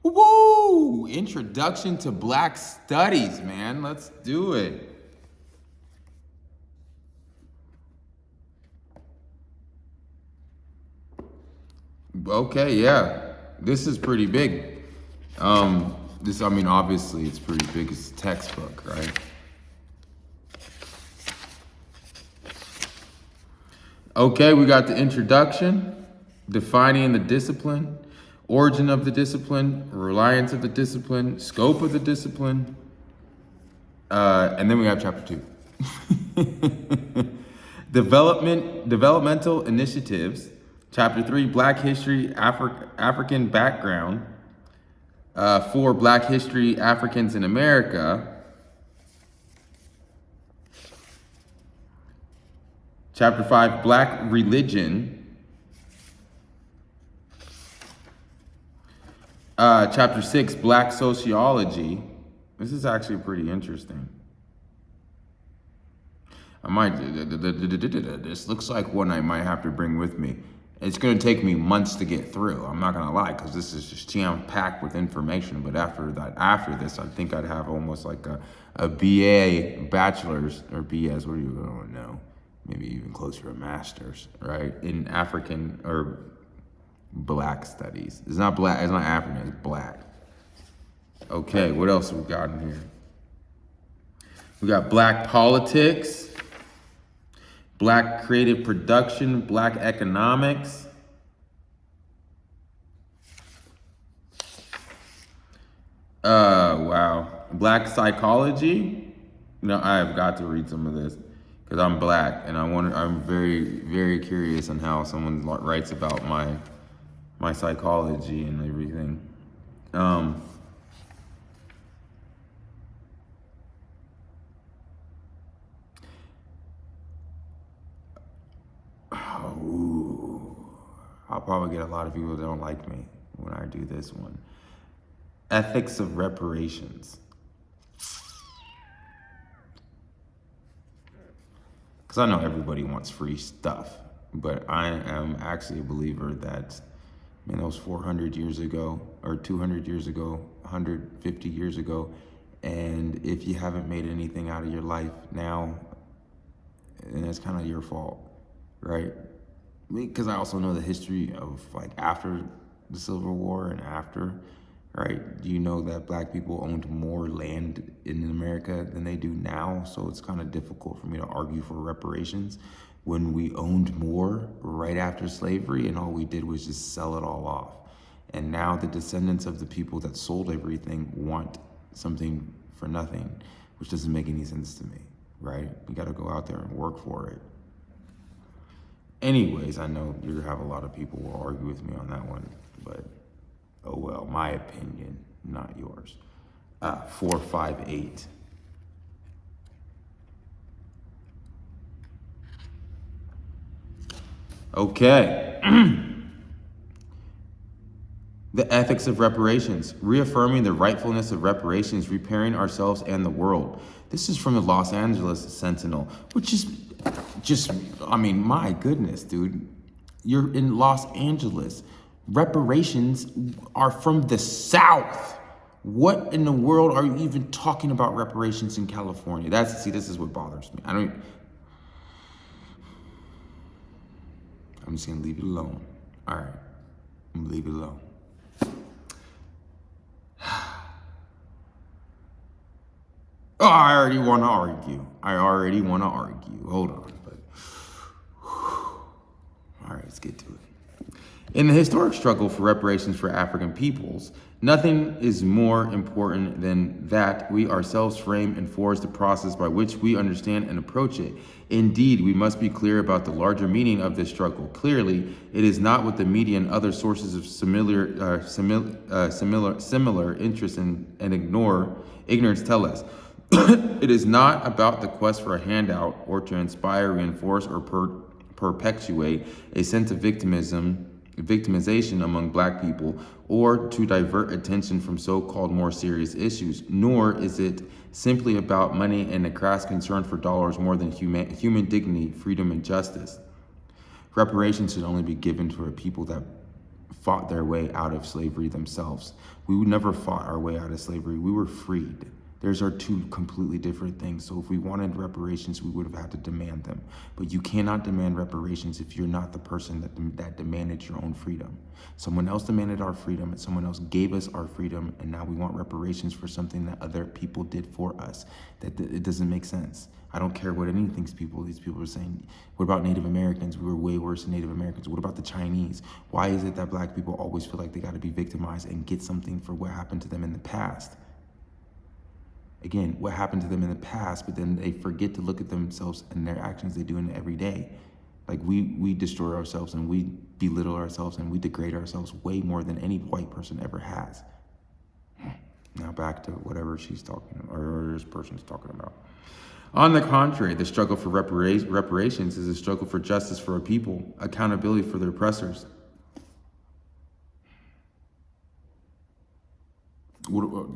Woo! Introduction to Black Studies, man. Let's do it. Okay, yeah. This is pretty big. Obviously it's pretty big. It's a textbook, right? Okay, we got the introduction, defining the discipline, origin of the discipline, reliance of the discipline, scope of the discipline, and then we have chapter 2. Developmental initiatives. Chapter 3, Black History, African Background. 4, Black History, Africans in America. Chapter 5, Black Religion. Chapter 6, Black Sociology. This is actually pretty interesting. This looks like one I might have to bring with me. It's going to take me months to get through. I'm not going to lie, because this is just jam-packed with information. But after this, I think I'd have almost like a BA, bachelor's, or BS, what do you, I don't know, maybe even closer to a master's, right? In African or Black studies. It's not black, it's not African, it's black. Okay, what else have we got in here? We got Black politics, Black creative production, Black economics. Wow. Black psychology. I've got to read some of this because I'm Black and I'm very, very curious on how someone writes about my psychology and everything. I'll probably get a lot of people that don't like me when I do this one. Ethics of Reparations. Because I know everybody wants free stuff, but I am actually a believer that, those 400 years ago, or 200 years ago, 150 years ago, and if you haven't made anything out of your life now, then it's kind of your fault, right? Because I also know the history of after the Civil War and after, right? You know that Black people owned more land in America than they do now. So it's kind of difficult for me to argue for reparations when we owned more right after slavery and all we did was just sell it all off. And now the descendants of the people that sold everything want something for nothing, which doesn't make any sense to me, right? We got to go out there and work for it. Anyways, I know you're gonna have a lot of people who will argue with me on that one, but oh well, my opinion, not yours. 4, 5, 8. Okay. The Ethics of Reparations, reaffirming the rightfulness of reparations, repairing ourselves and the world. This is from the Los Angeles Sentinel, which is my goodness, dude. You're in Los Angeles. Reparations are from the South. What in the world are you even talking about reparations in California? This is what bothers me. I'm just gonna leave it alone. All right, I'm gonna leave it alone. Oh, I already want to argue. Hold on. All right, let's get to it. In the historic struggle for reparations for African peoples, nothing is more important than that we ourselves frame and forge the process by which we understand and approach it. Indeed, we must be clear about the larger meaning of this struggle. Clearly, it is not what the media and other sources of similar interests and ignorance tell us. It is not about the quest for a handout or to inspire, reinforce, or perpetuate a sense of victimization among Black people, or to divert attention from so-called more serious issues, nor is it simply about money and a crass concern for dollars more than human dignity, freedom, and justice. Reparations should only be given to a people that fought their way out of slavery themselves. We never fought our way out of slavery. We were freed. Those are two completely different things. So if we wanted reparations, we would have had to demand them. But you cannot demand reparations if you're not the person that demanded your own freedom. Someone else demanded our freedom, and someone else gave us our freedom, and now we want reparations for something that other people did for us. It doesn't make sense. I don't care what anyone thinks these people are saying. What about Native Americans? We were way worse than Native Americans. What about the Chinese? Why is it that black people always feel like they got to be victimized and get something for what happened to them in the past? Again, what happened to them in the past, but then they forget to look at themselves and their actions they do in every day. Like we destroy ourselves and we belittle ourselves and we degrade ourselves way more than any white person ever has. Now back to whatever she's talking about, or this person's talking about. On the contrary, the struggle for reparations is a struggle for justice for a people, accountability for their oppressors.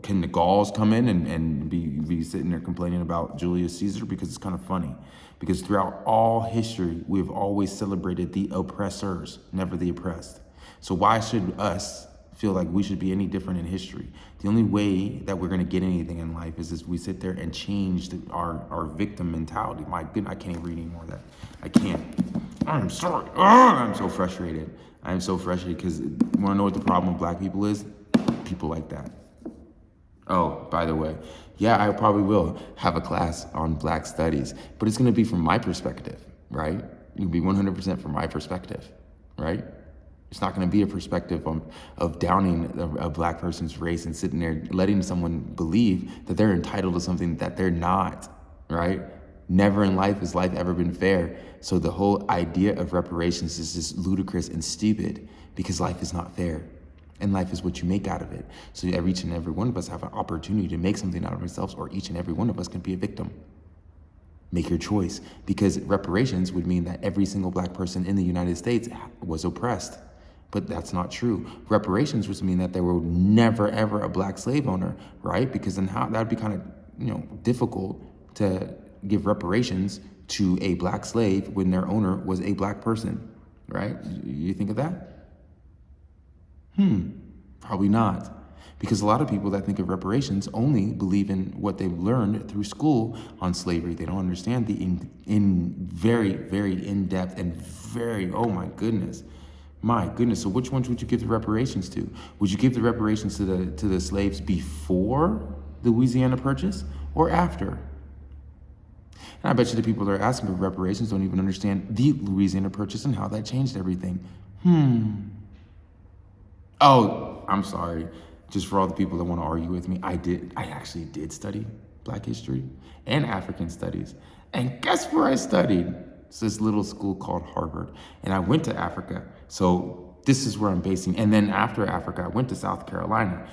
Can the Gauls come in and be sitting there complaining about Julius Caesar? Because it's kind of funny. Because throughout all history, we've always celebrated the oppressors, never the oppressed. So why should us feel like we should be any different in history? The only way that we're going to get anything in life is if we sit there and change our victim mentality. My goodness, I can't even read anymore of that. I can't. I'm sorry. I'm so frustrated. I'm so frustrated because you want to know what the problem with black people is? People like that. Oh, by the way, yeah, I probably will have a class on black studies, but it's going to be from my perspective, right? It'll be 100% from my perspective, right? It's not going to be a perspective of downing a black person's race and sitting there letting someone believe that they're entitled to something that they're not, right? Never in life has life ever been fair. So the whole idea of reparations is just ludicrous and stupid because life is not fair. And life is what you make out of it. So each and every one of us have an opportunity to make something out of ourselves, or each and every one of us can be a victim. Make your choice, because reparations would mean that every single black person in the United States was oppressed. But that's not true. Reparations would mean that there were never, ever a black slave owner, right? Because then that would be kind of, difficult to give reparations to a black slave when their owner was a black person, right? You think of that? Probably not. Because a lot of people that think of reparations only believe in what they've learned through school on slavery. They don't understand the very, very in-depth and very, oh my goodness. So which ones would you give the reparations to? Would you give the reparations to the slaves before the Louisiana Purchase or after? And I bet you the people that are asking for reparations don't even understand the Louisiana Purchase and how that changed everything. Oh, I'm sorry. Just for all the people that want to argue with me, I actually did study Black history and African studies. And guess where I studied? It's this little school called Harvard. And I went to Africa. So this is where I'm basing. And then after Africa, I went to South Carolina.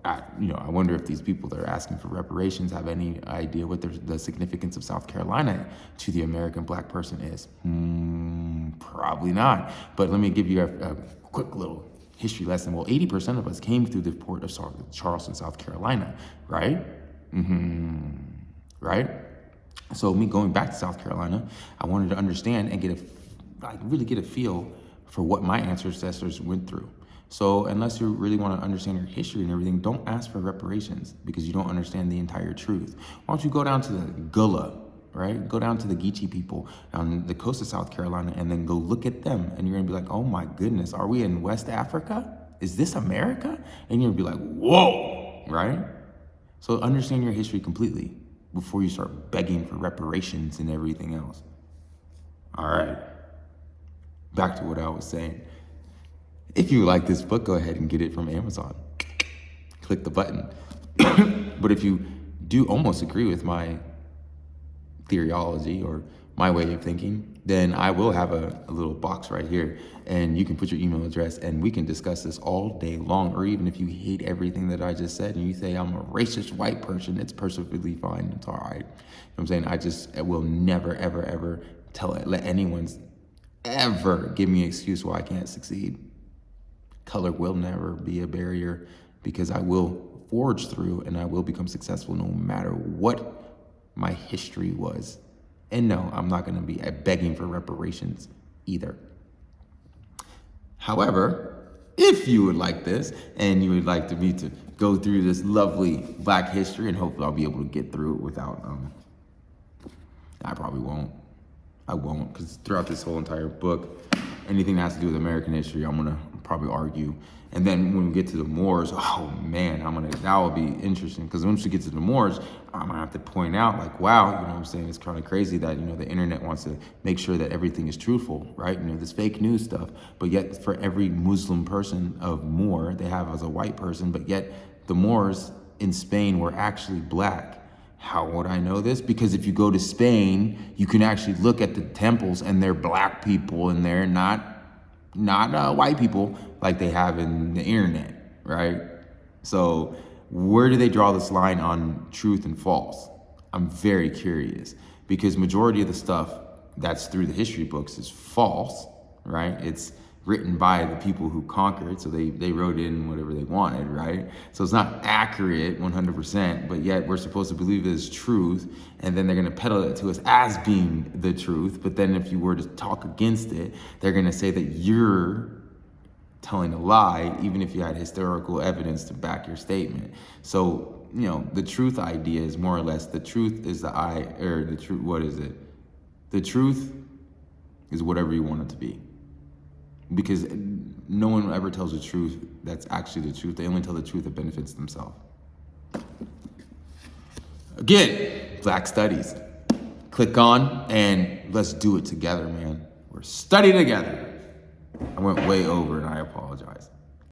I wonder if these people that are asking for reparations have any idea what the significance of South Carolina to the American black person is. Probably not. But let me give you a quick little history lesson. Well, 80% of us came through the port of Charleston, South Carolina, right? Right? So me going back to South Carolina, I wanted to understand and really get a feel for what my ancestors went through. So unless you really want to understand your history and everything, don't ask for reparations because you don't understand the entire truth. Why don't you go down to the Gullah, right? Go down to the Geechee people on the coast of South Carolina and then go look at them. And you're going to be like, oh my goodness, are we in West Africa? Is this America? And you're going to be like, whoa, right? So understand your history completely before you start begging for reparations and everything else. All right. Back to what I was saying. If you like this book, go ahead and get it from Amazon. Click the button. But if you do almost agree with my theology or my way of thinking, then I will have a little box right here and you can put your email address and we can discuss this all day long. Or even if you hate everything that I just said and you say I'm a racist white person, it's perfectly fine. It's all right. You know what I'm saying? I will never, ever, ever let anyone ever give me an excuse why I can't succeed. Color will never be a barrier because I will forge through and I will become successful no matter what my history was. And no, I'm not going to be begging for reparations either. However, if you would like this and you would like me to go through this lovely Black history, and hopefully I'll be able to get through it without, I probably won't. I won't, because throughout this whole entire book, anything that has to do with American history, I'm gonna probably argue. And then when we get to the Moors, oh man, that will be interesting, because once we get to the Moors, I'm gonna have to point out, like, wow, you know what I'm saying? It's kind of crazy that, you know, the internet wants to make sure that everything is truthful, right? You know, this fake news stuff, but yet for every Muslim person of Moor, they have as a white person, but yet the Moors in Spain were actually Black. How would I know this? Because if you go to Spain, you can actually look at the temples and they're Black people in there, not white people like they have in the internet, right? So where do they draw this line on truth and false? I'm very curious, because majority of the stuff that's through the history books is false, right? It's written by the people who conquered, so they wrote in whatever they wanted, right? So it's not accurate 100%, but yet we're supposed to believe it is truth, and then they're gonna peddle it to us as being the truth, but then if you were to talk against it, they're gonna say that you're telling a lie, even if you had historical evidence to back your statement. So, you know, the truth idea is more or less, the truth is the truth, what is it? The truth is whatever you want it to be. Because no one ever tells the truth that's actually the truth. They only tell the truth that benefits themselves. Again, Black Studies. Click on and let's do it together, man. We're studying together. I went way over and I apologize.